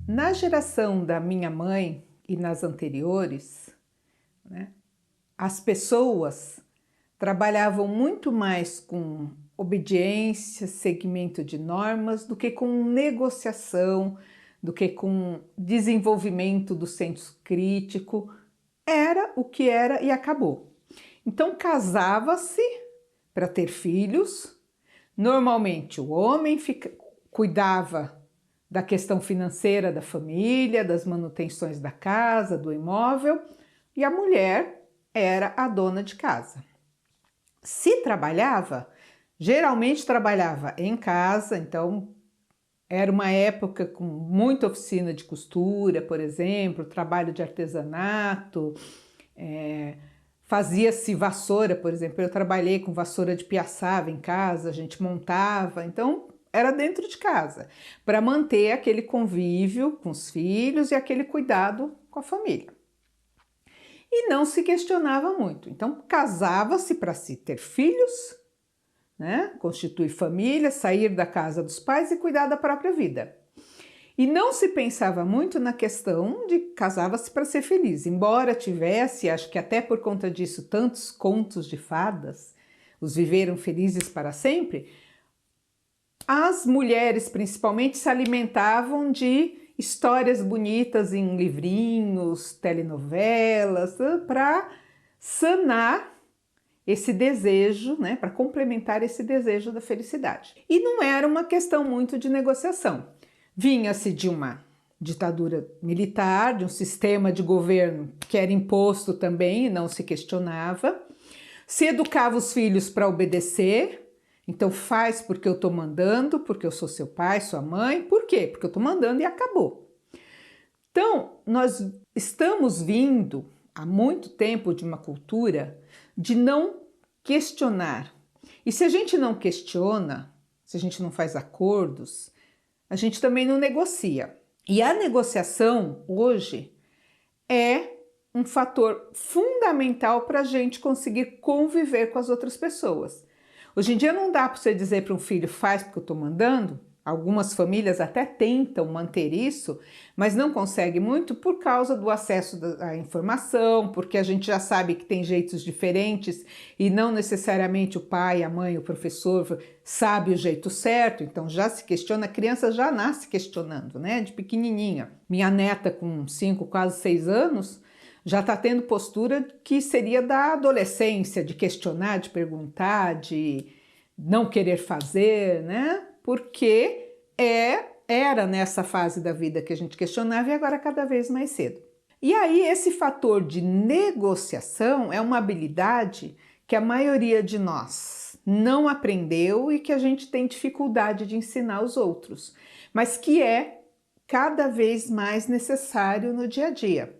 Na geração da minha mãe e nas anteriores, né, as pessoas trabalhavam muito mais com obediência, seguimento de normas, do que com negociação, do que com desenvolvimento do senso crítico. Era o que era e acabou. Então casava-se para ter filhos. Normalmente o homem cuidava da questão financeira da família, das manutenções da casa, do imóvel, e a mulher era a dona de casa. Se trabalhava, geralmente trabalhava em casa, então era uma época com muita oficina de costura, por exemplo, trabalho de artesanato, fazia-se vassoura, por exemplo, eu trabalhei com vassoura de piaçava em casa, a gente montava, então era dentro de casa, para manter aquele convívio com os filhos e aquele cuidado com a família. E não se questionava muito, então casava-se para se ter filhos, né? Constituir família, sair da casa dos pais e cuidar da própria vida. E não se pensava muito na questão de casava-se para ser feliz, embora tivesse, acho que até por conta disso, tantos contos de fadas, os viveram felizes para sempre, as mulheres principalmente se alimentavam de histórias bonitas em livrinhos, telenovelas, para sanar esse desejo, né, para complementar esse desejo da felicidade. E não era uma questão muito de negociação. Vinha-se de uma ditadura militar, de um sistema de governo que era imposto também e não se questionava. Se educava os filhos para obedecer, então faz porque eu estou mandando, porque eu sou seu pai, sua mãe. Por quê? Porque eu estou mandando e acabou. Então, nós estamos vindo há muito tempo de uma cultura de não questionar. E se a gente não questiona, se a gente não faz acordos, a gente também não negocia. E a negociação hoje é um fator fundamental para a gente conseguir conviver com as outras pessoas. Hoje em dia não dá para você dizer para um filho, faz porque eu estou mandando. Algumas famílias até tentam manter isso, mas não conseguem muito por causa do acesso à informação, porque a gente já sabe que tem jeitos diferentes e não necessariamente o pai, a mãe, o professor sabe o jeito certo, então já se questiona, a criança já nasce questionando, né, de pequenininha. Minha neta com 5, quase 6 anos, já está tendo postura que seria da adolescência, de questionar, de perguntar, de não querer fazer, né? Porque era nessa fase da vida que a gente questionava e agora cada vez mais cedo. E aí esse fator de negociação é uma habilidade que a maioria de nós não aprendeu e que a gente tem dificuldade de ensinar aos outros, mas que é cada vez mais necessário no dia a dia.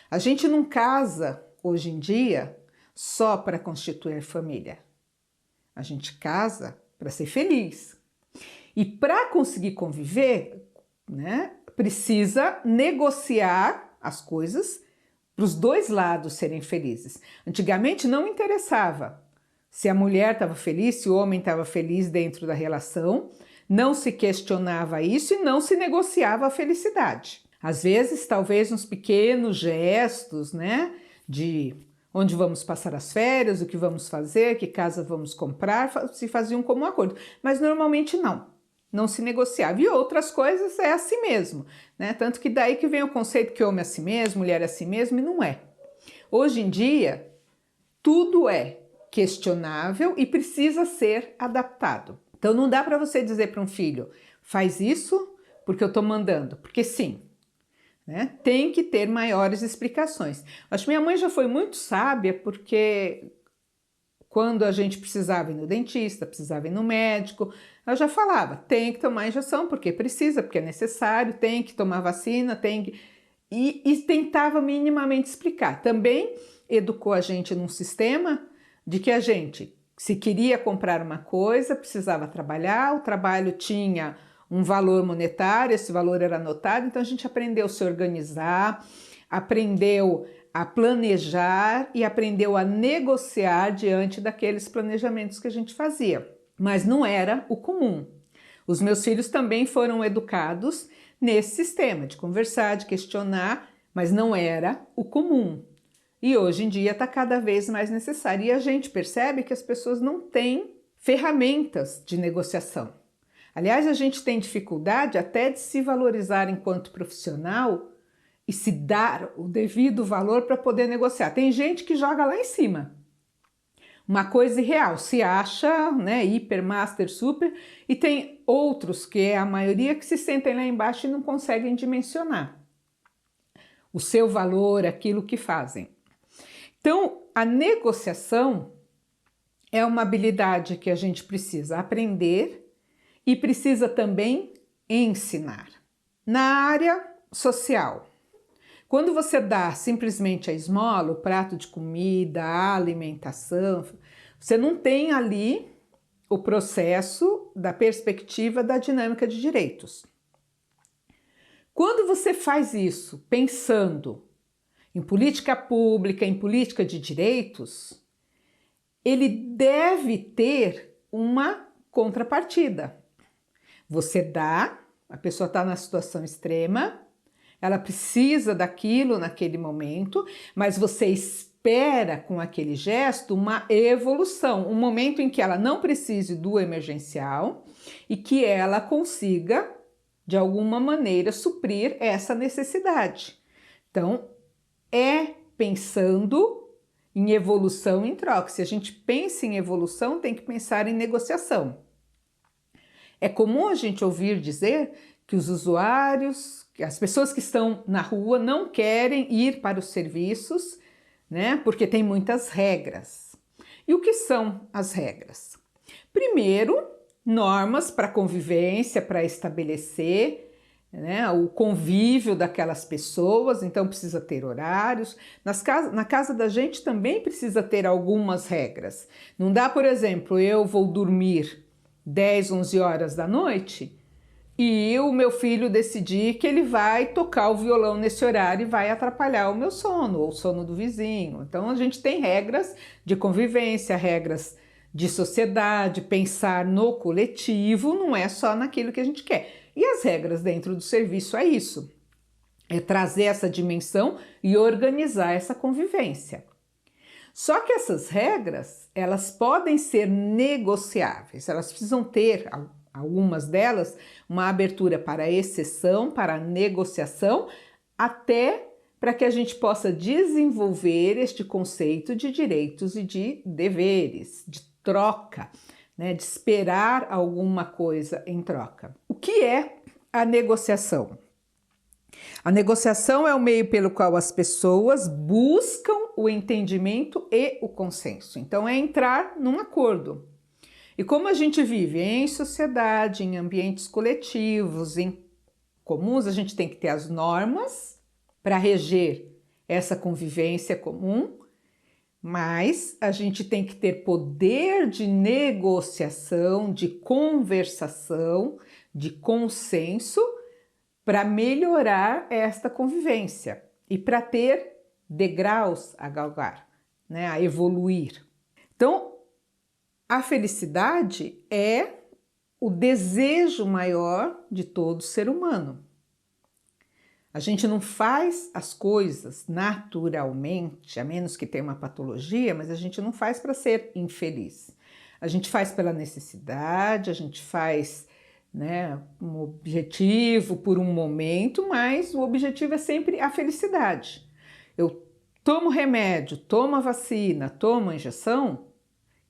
A gente não casa hoje em dia só para constituir família. A gente casa para ser feliz. E para conseguir conviver, né, precisa negociar as coisas para os dois lados serem felizes. Antigamente não interessava se a mulher estava feliz, se o homem estava feliz dentro da relação, não se questionava isso e não se negociava a felicidade. Às vezes, talvez uns pequenos gestos, né, de onde vamos passar as férias, o que vamos fazer, que casa vamos comprar, se faziam como um acordo. Mas normalmente não se negociava. E outras coisas é assim mesmo, né? Tanto que daí que vem o conceito que homem é assim mesmo, mulher é assim mesmo, e não é. Hoje em dia, tudo é questionável e precisa ser adaptado. Então não dá para você dizer para um filho, faz isso porque eu estou mandando, porque sim. Né? Tem que ter maiores explicações. Acho que minha mãe já foi muito sábia porque quando a gente precisava ir no dentista, precisava ir no médico, ela já falava, tem que tomar injeção porque precisa, porque é necessário, tem que tomar vacina, tem que... E tentava minimamente explicar. Também educou a gente num sistema de que a gente, se queria comprar uma coisa, precisava trabalhar, o trabalho tinha um valor monetário, esse valor era anotado, então a gente aprendeu a se organizar, aprendeu a planejar e aprendeu a negociar diante daqueles planejamentos que a gente fazia. Mas não era o comum. Os meus filhos também foram educados nesse sistema de conversar, de questionar, mas não era o comum. E hoje em dia está cada vez mais necessário. E a gente percebe que as pessoas não têm ferramentas de negociação. Aliás, a gente tem dificuldade até de se valorizar enquanto profissional e se dar o devido valor para poder negociar. Tem gente que joga lá em cima. Uma coisa irreal, se acha, né, hiper, master, super, e tem outros, que é a maioria, que se sentem lá embaixo e não conseguem dimensionar o seu valor, aquilo que fazem. Então, a negociação é uma habilidade que a gente precisa aprender e precisa também ensinar. Na área social, quando você dá simplesmente a esmola, o prato de comida, a alimentação, você não tem ali o processo da perspectiva da dinâmica de direitos. Quando você faz isso pensando em política pública, em política de direitos, ele deve ter uma contrapartida. Você dá, a pessoa está na situação extrema, ela precisa daquilo naquele momento, mas você espera com aquele gesto uma evolução, um momento em que ela não precise do emergencial e que ela consiga, de alguma maneira, suprir essa necessidade. Então, é pensando em evolução em troca. Se a gente pensa em evolução, tem que pensar em negociação. É comum a gente ouvir dizer que os usuários, que as pessoas que estão na rua não querem ir para os serviços, né? Porque tem muitas regras. E o que são as regras? Primeiro, normas para convivência, para estabelecer, né, o convívio daquelas pessoas, então precisa ter horários. Na casa da gente também precisa ter algumas regras. Não dá, por exemplo, eu vou dormir 10, 11 horas da noite e o meu filho decidir que ele vai tocar o violão nesse horário e vai atrapalhar o meu sono ou o sono do vizinho. Então a gente tem regras de convivência, regras de sociedade, pensar no coletivo, não é só naquilo que a gente quer. E as regras dentro do serviço é isso, é trazer essa dimensão e organizar essa convivência. Só que essas regras, elas podem ser negociáveis, elas precisam ter, algumas delas, uma abertura para a exceção, para a negociação, até para que a gente possa desenvolver este conceito de direitos e de deveres, de troca, né, de esperar alguma coisa em troca. O que é a negociação? A negociação é o meio pelo qual as pessoas buscam o entendimento e o consenso. Então, é entrar num acordo. E como a gente vive em sociedade, em ambientes coletivos, em comuns, a gente tem que ter as normas para reger essa convivência comum, mas a gente tem que ter poder de negociação, de conversação, de consenso para melhorar esta convivência e para ter degraus a galgar, né, a evoluir. Então, a felicidade é o desejo maior de todo ser humano. A gente não faz as coisas naturalmente, a menos que tenha uma patologia, mas a gente não faz para ser infeliz. A gente faz pela necessidade, a gente faz, né, um objetivo por um momento, mas o objetivo é sempre a felicidade. Eu tomo remédio, tomo a vacina, tomo a injeção,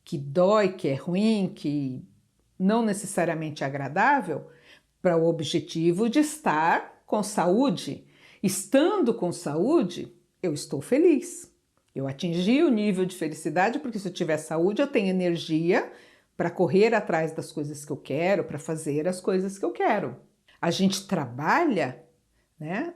que dói, que é ruim, que não necessariamente é agradável, para o objetivo de estar com saúde. Estando com saúde, eu estou feliz. Eu atingi o nível de felicidade porque se eu tiver saúde, eu tenho energia para correr atrás das coisas que eu quero, para fazer as coisas que eu quero. A gente trabalha, né,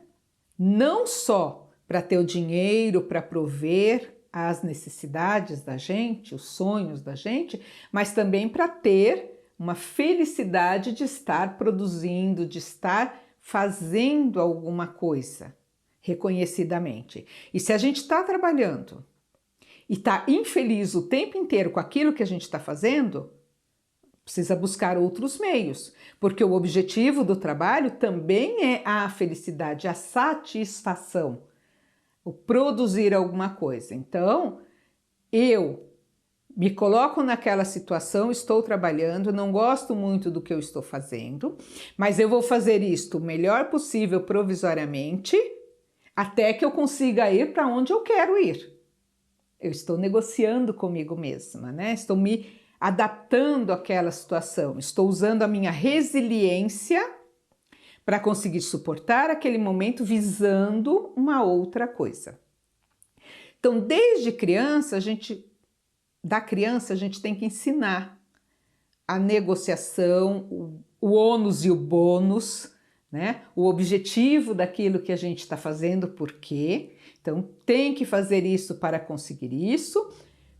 não só para ter o dinheiro, para prover as necessidades da gente, os sonhos da gente, mas também para ter uma felicidade de estar produzindo, de estar fazendo alguma coisa reconhecidamente. E se a gente está trabalhando e está infeliz o tempo inteiro com aquilo que a gente está fazendo, precisa buscar outros meios, porque o objetivo do trabalho também é a felicidade, a satisfação, o produzir alguma coisa. Então, eu me coloco naquela situação, estou trabalhando, não gosto muito do que eu estou fazendo, mas eu vou fazer isto o melhor possível provisoriamente, até que eu consiga ir para onde eu quero ir. Eu estou negociando comigo mesma, né? Estou me adaptando àquela situação, estou usando a minha resiliência para conseguir suportar aquele momento visando uma outra coisa. Então, desde criança, da criança a gente tem que ensinar a negociação, o ônus e o bônus, né? O objetivo daquilo que a gente está fazendo, por quê? Então, tem que fazer isso para conseguir isso,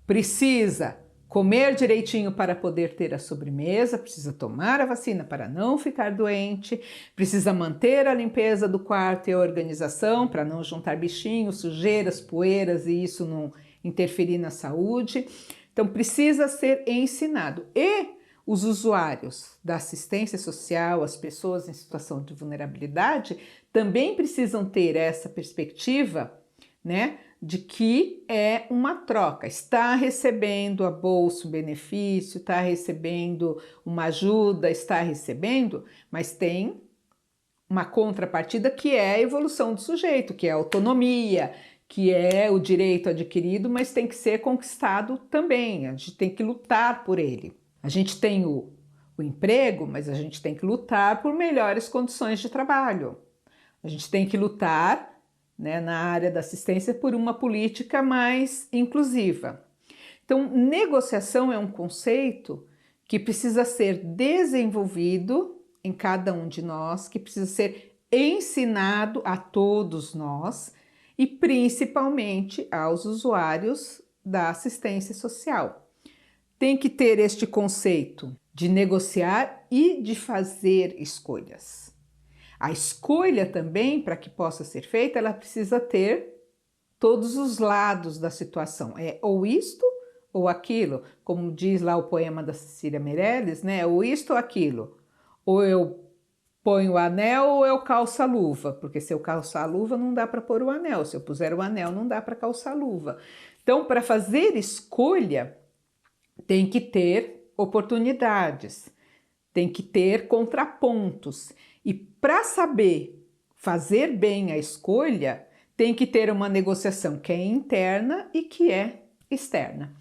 precisa comer direitinho para poder ter a sobremesa, precisa tomar a vacina para não ficar doente, precisa manter a limpeza do quarto e a organização para não juntar bichinhos, sujeiras, poeiras e isso não interferir na saúde. Então, precisa ser ensinado. E os usuários da assistência social, as pessoas em situação de vulnerabilidade, também precisam ter essa perspectiva, né, de que é uma troca, está recebendo a bolsa, o benefício, está recebendo uma ajuda, está recebendo, mas tem uma contrapartida que é a evolução do sujeito, que é a autonomia, que é o direito adquirido, mas tem que ser conquistado também, a gente tem que lutar por ele. A gente tem o emprego, mas a gente tem que lutar por melhores condições de trabalho. A gente tem que lutar, né, na área da assistência por uma política mais inclusiva. Então, negociação é um conceito que precisa ser desenvolvido em cada um de nós, que precisa ser ensinado a todos nós e principalmente aos usuários da assistência social. Tem que ter este conceito de negociar e de fazer escolhas. A escolha também, para que possa ser feita, ela precisa ter todos os lados da situação. É ou isto ou aquilo, como diz lá o poema da Cecília Meirelles, né? Ou isto ou aquilo. Ou eu ponho o anel ou eu calço a luva, porque se eu calçar a luva não dá para pôr o anel, se eu puser o anel não dá para calçar a luva. Então, para fazer escolha, tem que ter oportunidades, tem que ter contrapontos. E para saber fazer bem a escolha, tem que ter uma negociação que é interna e que é externa.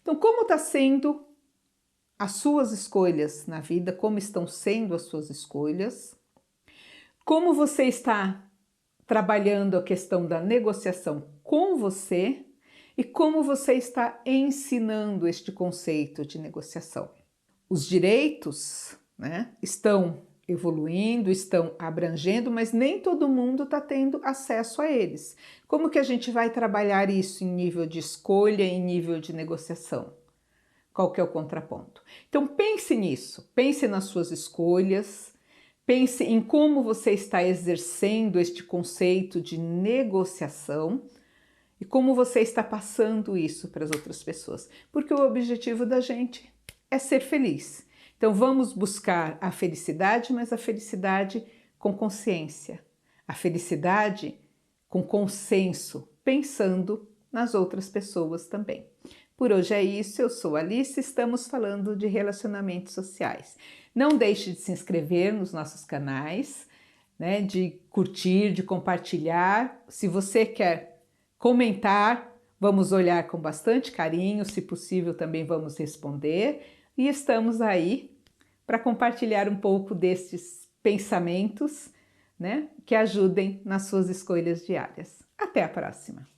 Então, como está sendo as suas escolhas na vida? Como estão sendo as suas escolhas? Como você está trabalhando a questão da negociação com você? E como você está ensinando este conceito de negociação? Os direitos, né, estão evoluindo, estão abrangendo, mas nem todo mundo está tendo acesso a eles. Como que a gente vai trabalhar isso em nível de escolha, em nível de negociação? Qual que é o contraponto? Então pense nisso, pense nas suas escolhas, pense em como você está exercendo este conceito de negociação e como você está passando isso para as outras pessoas, porque o objetivo da gente é ser feliz. Então vamos buscar a felicidade, mas a felicidade com consciência, a felicidade com consenso, pensando nas outras pessoas também. Por hoje é isso, eu sou Alice, estamos falando de relacionamentos sociais. Não deixe de se inscrever nos nossos canais, né, de curtir, de compartilhar. Se você quer comentar, vamos olhar com bastante carinho, se possível também vamos responder. E estamos aí para compartilhar um pouco destes pensamentos, né, que ajudem nas suas escolhas diárias. Até a próxima!